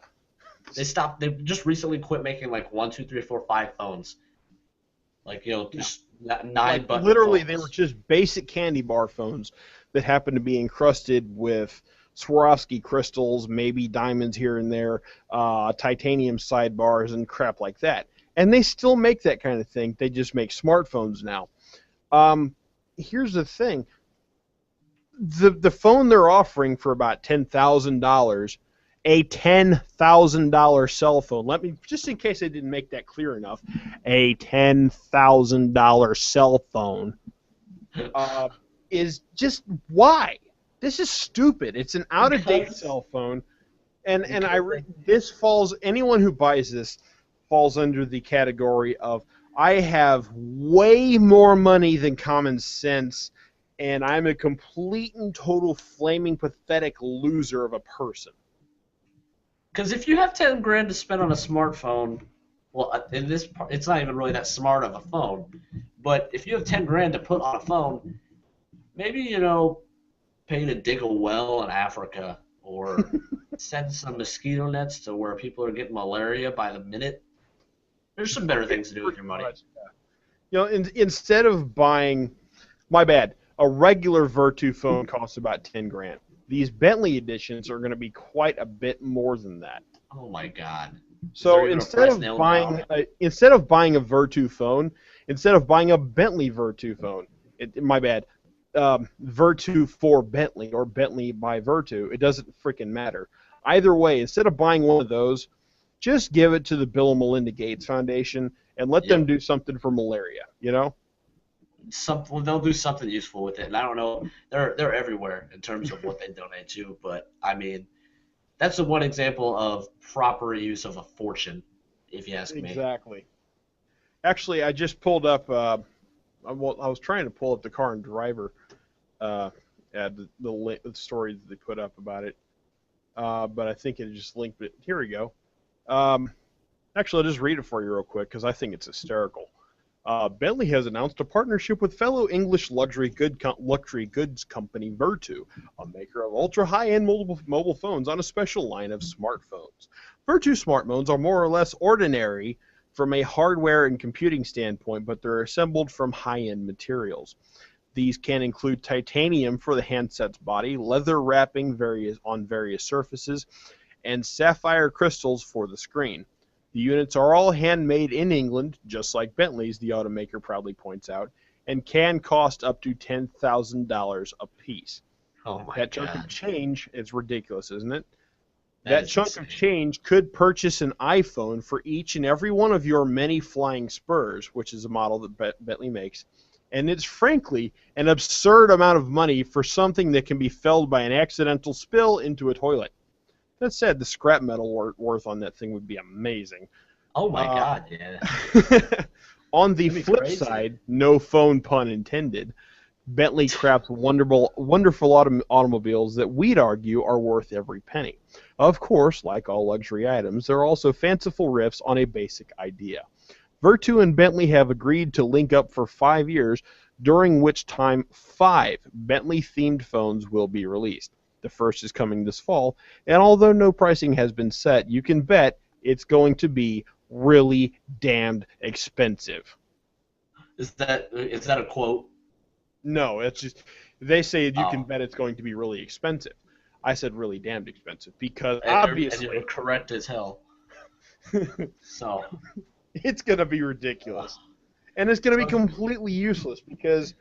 they just recently quit making like one, two, three, four, five phones. Like, Yeah. just Like nine button literally, they were phones. just basic candy bar phones that happened to be encrusted with Swarovski crystals, maybe diamonds here and there, titanium sidebars, and crap like that. And they still make that kind of thing. They just make smartphones now. Um, Here's the thing: the phone they're offering for about $10,000, a $10,000 cell phone. Let me, just in case I didn't make that clear enough, a $10,000 cell phone uh, is just why? This is stupid. It's an out of date Because cell phone, and because they this falls, anyone who buys this falls under the category of I have way more money than common sense, and I'm a complete and total flaming pathetic loser of a person. because if you have 10 grand to spend on a smartphone, well, in this part, it's not even really that smart of a phone. But if you have 10 grand to put on a phone, maybe pay to dig a well in Africa or send some mosquito nets to where people are getting malaria by the minute. There's some better things to do with Pretty your money. much. You know, instead of buying, my bad, a regular Vertu phone costs about 10 grand. These Bentley editions are going to be quite a bit more than that. Oh my God. Is there So even a instead price of nailed buying down? a Vertu phone, instead of buying a Bentley Vertu phone, my bad, Vertu for Bentley or Bentley by Vertu, it doesn't freaking matter. Either way, instead of buying one of those, just give it to the Bill and Melinda Gates Foundation and let them do something for malaria, you know? They'll do something useful with it. And I don't know, they're everywhere in terms of what they donate to, but I mean, that's the one example of proper use of a fortune, if you ask me. Exactly. Actually, I just pulled up. I was trying to pull up the Car and Driver, the story that they put up about it, but I think it just linked it. Here we go. Actually, I'll just read it for you real quick because I think it's hysterical. Bentley has announced a partnership with fellow English luxury goods company Vertu, a maker of ultra-high-end mobile phones on a special line of smartphones. Vertu smartphones are more or less ordinary from a hardware and computing standpoint, but they're assembled from high-end materials. These can include titanium for the handset's body, leather wrapping on various surfaces, and sapphire crystals for the screen. The units are all handmade in England, just like Bentley's, the automaker proudly points out, and can cost up to $10,000 a piece. Oh my That God. chunk of change is ridiculous, isn't it? That chunk insane. of change could purchase an iPhone for each and every one of your many flying spurs, which is a model that Bentley makes. And it's frankly an absurd amount of money for something that can be felled by an accidental spill into a toilet. That said, the scrap metal worth on that thing would be amazing. Oh my God, yeah. On the That'd be flip crazy. side, no phone pun intended, Bentley crafts wonderful automobiles that we'd argue are worth every penny. Of course, like all luxury items, there are also fanciful riffs on a basic idea. Vertu and Bentley have agreed to link up for 5 years, during which time 5 Bentley-themed phones will be released. The first is coming this fall, and although no pricing has been set, you can bet it's going to be really damned expensive. Is that a quote? No, it's just they say you can Oh. bet it's going to be really expensive. I said really damned expensive because And obviously you're correct as hell. So it's going to be ridiculous. And it's going to be completely useless because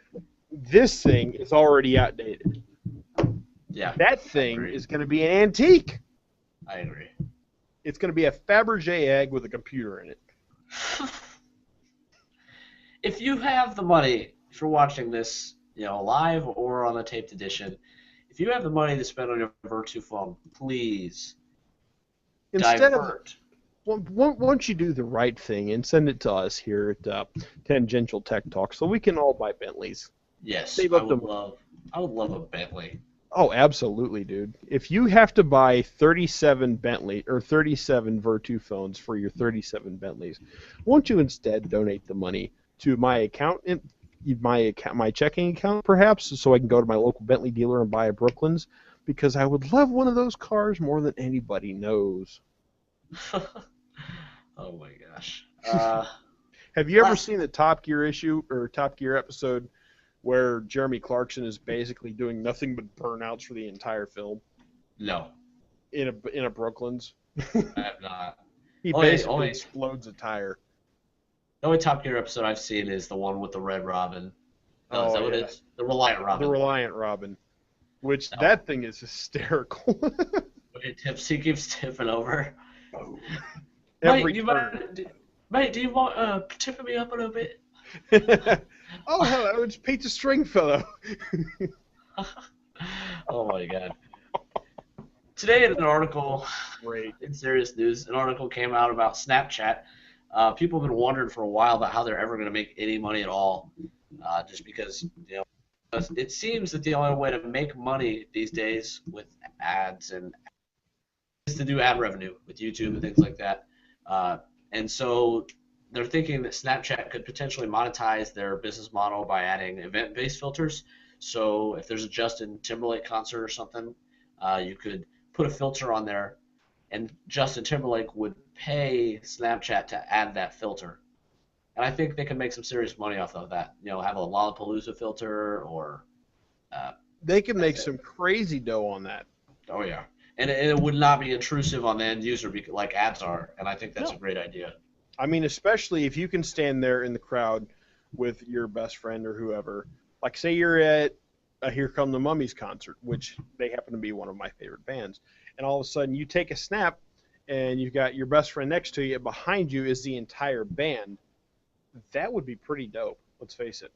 this thing is already outdated. yeah, That thing is going to be an antique. I agree. It's going to be a Fabergé egg with a computer in it. If you have the money, if you're watching this, live or on a taped edition, if you have the money to spend on your Vertu phone, please divert. Once you do the right thing and send it to us here at Tangential Tech Talk, so we can all buy Bentleys. Yes, I would love a Bentley. Oh, absolutely, dude. If you have to buy 37 Bentley or 37 Vertu phones for your 37 Bentleys, won't you instead donate the money to my account, my checking account, perhaps, so I can go to my local Bentley dealer and buy a Brooklyn's? Because I would love one of those cars more than anybody knows. Oh my gosh. Have you ever seen the Top Gear Top Gear episode where Jeremy Clarkson is basically doing nothing but burnouts for the entire film? No, In a Brooklyn's. I have not. He basically explodes a tire. The only Top Gear episode I've seen is the one with the Red Robin. Is that what it is? The Reliant Robin. The Reliant Robin. Which, that thing is hysterical. He keeps tipping over. Oh. Mate, do you want tipping me up a little bit? Oh, hello, it's Peter Stringfellow. Oh my God. Today in an article, Great. in serious news, an article came out about Snapchat. People have been wondering for a while about how they're ever going to make any money at all, just because it seems that the only way to make money these days with ads is to do ad revenue with YouTube and things like that. And so they're thinking that Snapchat could potentially monetize their business model by adding event-based filters. So if there's a Justin Timberlake concert or something, you could put a filter on there, and Justin Timberlake would pay Snapchat to add that filter. And I think they can make some serious money off of that. Have a Lollapalooza filter or... they can make some crazy dough on that. Oh, yeah. And it would not be intrusive on the end user like ads are, and I think that's a great idea. I mean, especially if you can stand there in the crowd with your best friend or whoever. Like, say you're at a Here Come the Mummies concert, which they happen to be one of my favorite bands, and all of a sudden you take a snap and you've got your best friend next to you, and behind you is the entire band, that would be pretty dope. Let's face it.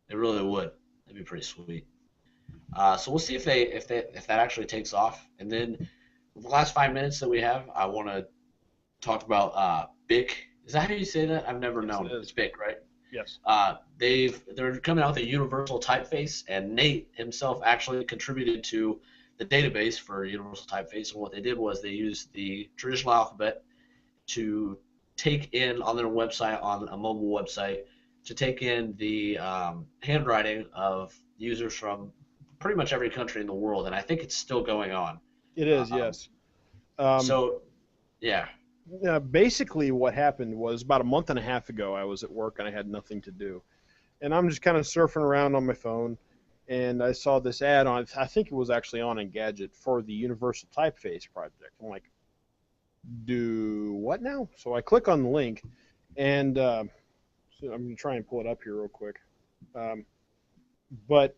It really would. That'd be pretty sweet. So we'll see if that actually takes off. And then the last 5 minutes that we have, I want to talk about BIC. Is that how you say that? I've never known. It's BIC, right? Yes. They're coming out with a universal typeface, and Nate himself actually contributed to the database for universal typeface. And what they did was they used the traditional alphabet to take in on their website, on a mobile website, to take in the handwriting of users from pretty much every country in the world. And I think it's still going on. It is, yes. So, yeah. Basically, what happened was about a month and a half ago, I was at work and I had nothing to do. And I'm just kind of surfing around on my phone, and I saw this ad on, I think it was actually on Engadget, for the Universal Typeface project. I'm like, do what now? So I click on the link, and so I'm going to try and pull it up here real quick. But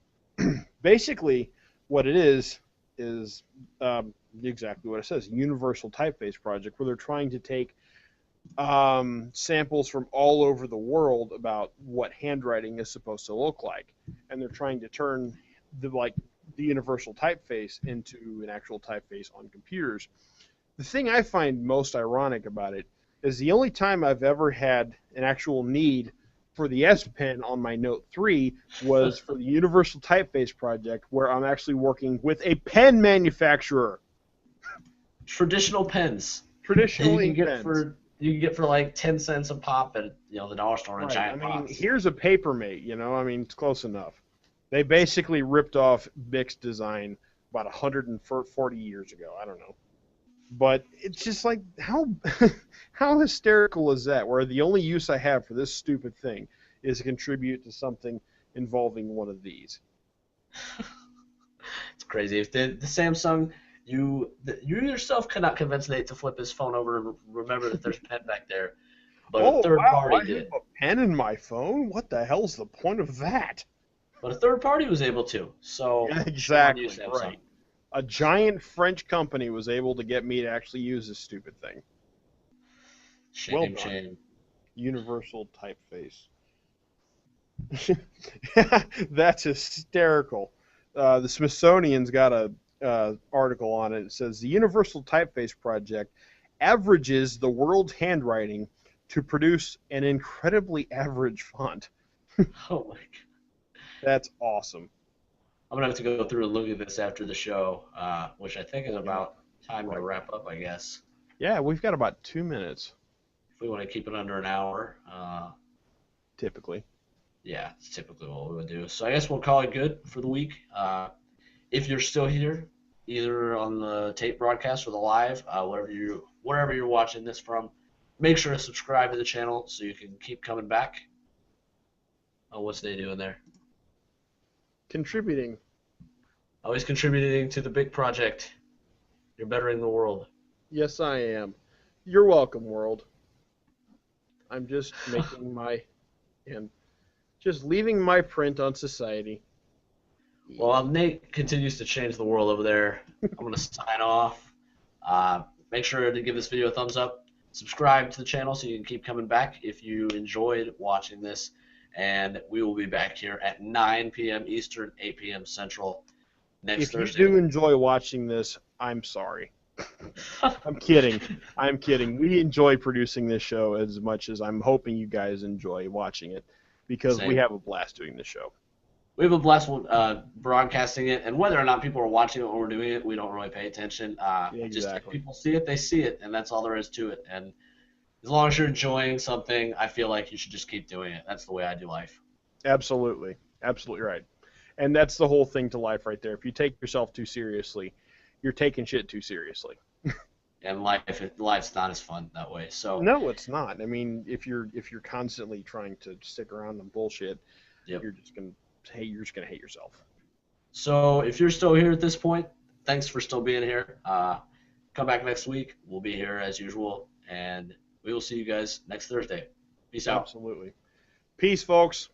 basically, what it is exactly what it says, Universal Typeface Project, where they're trying to take samples from all over the world about what handwriting is supposed to look like, and they're trying to turn the universal typeface into an actual typeface on computers. The thing I find most ironic about it is the only time I've ever had an actual need for the S Pen on my Note 3 was for the Universal Typeface Project, where I'm actually working with a pen manufacturer. Traditional pens. Traditional you can pens. You can get for like 10 cents a pop at the dollar store in Right. giant I mean, pots. here's a Papermate, it's close enough. They basically ripped off Bic's design about 140 years ago. I don't know. But it's just like, how how hysterical is that, where the only use I have for this stupid thing is to contribute to something involving one of these. It's crazy. If the Samsung, you yourself cannot convince Nate to flip his phone over and remember that there's a pen back there, but a third party I did. have a pen in my phone? What the hell's the point of that? But a third party was able to. So Yeah, exactly, shame on you, Samsung. right. A giant French company was able to get me to actually use this stupid thing. Shame, Well done. shame. Universal typeface. That's hysterical. The Smithsonian's got a article on it. It says the Universal Typeface Project averages the world's handwriting to produce an incredibly average font. Oh my god. That's awesome. I'm gonna have to go through and look at this after the show, which I think is about time to wrap up, I guess. Yeah, we've got about 2 minutes. If we want to keep it under an hour. Typically. Yeah, it's typically what we would do. So I guess we'll call it good for the week. If you're still here, either on the tape broadcast or the live, wherever you're watching this from, make sure to subscribe to the channel so you can keep coming back. Oh, what's they doing there? Contributing. Always contributing to the big project. You're bettering the world. Yes, I am. You're welcome, world. I'm just making and just leaving my print on society. Well, Nate continues to change the world over there. I'm going to sign off. Make sure to give this video a thumbs up. Subscribe to the channel so you can keep coming back if you enjoyed watching this. And we will be back here at 9 p.m. Eastern, 8 p.m. Central next Thursday. If you do enjoy watching this, I'm sorry. I'm kidding. I'm kidding. We enjoy producing this show as much as I'm hoping you guys enjoy watching it, because we have a blast doing this show. We have a blast broadcasting it, and whether or not people are watching it when we're doing it, we don't really pay attention. Exactly. Just if people see it, they see it, and that's all there is to it. And as long as you're enjoying something, I feel like you should just keep doing it. That's the way I do life. Absolutely. Absolutely right. And that's the whole thing to life right there. If you take yourself too seriously, you're taking shit too seriously. And life's not as fun that way. So no, it's not. I mean, if you're constantly trying to stick around and bullshit, you're just gonna hate yourself. So if you're still here at this point, thanks for still being here. Come back next week. We'll be here as usual, and we will see you guys next Thursday. Peace out. Absolutely. Peace, folks.